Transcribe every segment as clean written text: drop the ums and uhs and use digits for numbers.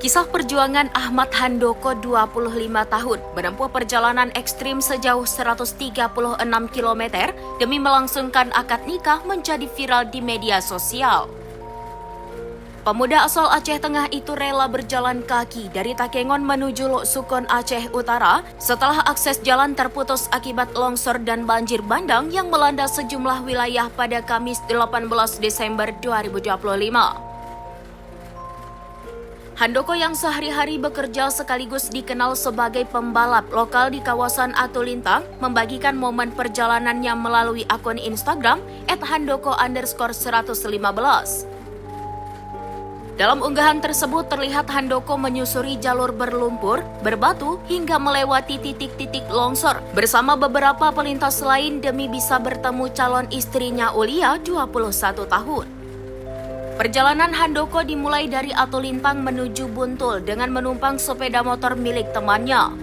Kisah perjuangan Ahmad Handoko 25 tahun menempuh perjalanan ekstrim sejauh 136 km demi melangsungkan akad nikah menjadi viral di media sosial. Pemuda asal Aceh Tengah itu rela berjalan kaki dari Takengon menuju Lok Sukon, Aceh Utara setelah akses jalan terputus akibat longsor dan banjir bandang yang melanda sejumlah wilayah pada Kamis 18 Desember 2025. Handoko yang sehari-hari bekerja sekaligus dikenal sebagai pembalap lokal di kawasan Atulintang membagikan momen perjalanannya melalui akun Instagram @handoko_115. Dalam unggahan tersebut terlihat Handoko menyusuri jalur berlumpur, berbatu hingga melewati titik-titik longsor bersama beberapa pelintas lain demi bisa bertemu calon istrinya Ulia 21 tahun. Perjalanan Handoko dimulai dari Atulintang menuju Buntul dengan menumpang sepeda motor milik temannya.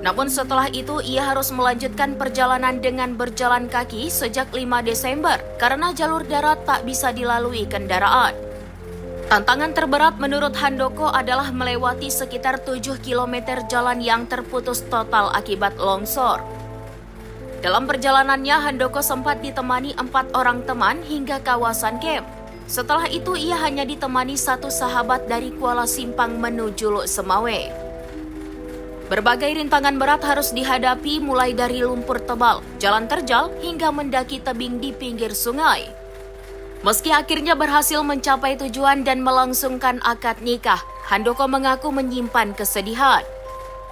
Namun setelah itu ia harus melanjutkan perjalanan dengan berjalan kaki sejak 5 Desember karena jalur darat tak bisa dilalui kendaraan. Tantangan terberat menurut Handoko adalah melewati sekitar 7 km jalan yang terputus total akibat longsor. Dalam perjalanannya Handoko sempat ditemani 4 orang teman hingga kawasan camp. Setelah itu ia hanya ditemani satu sahabat dari Kuala Simpang menuju Lok Semawe. Berbagai rintangan berat harus dihadapi mulai dari lumpur tebal, jalan terjal hingga mendaki tebing di pinggir sungai. Meski akhirnya berhasil mencapai tujuan dan melangsungkan akad nikah, Handoko mengaku menyimpan kesedihan.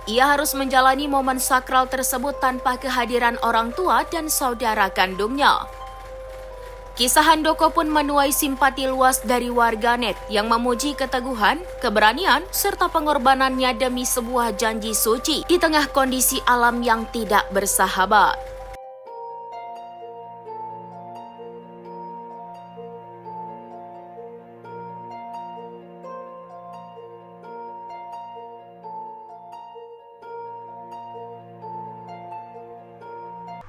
Ia harus menjalani momen sakral tersebut tanpa kehadiran orang tua dan saudara kandungnya. Kisah Handoko pun menuai simpati luas dari warganet yang memuji keteguhan, keberanian, serta pengorbanannya demi sebuah janji suci di tengah kondisi alam yang tidak bersahabat.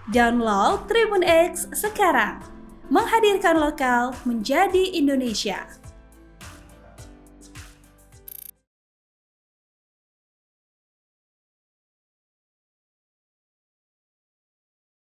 Download Tribun X sekarang, menghadirkan lokal menjadi Indonesia.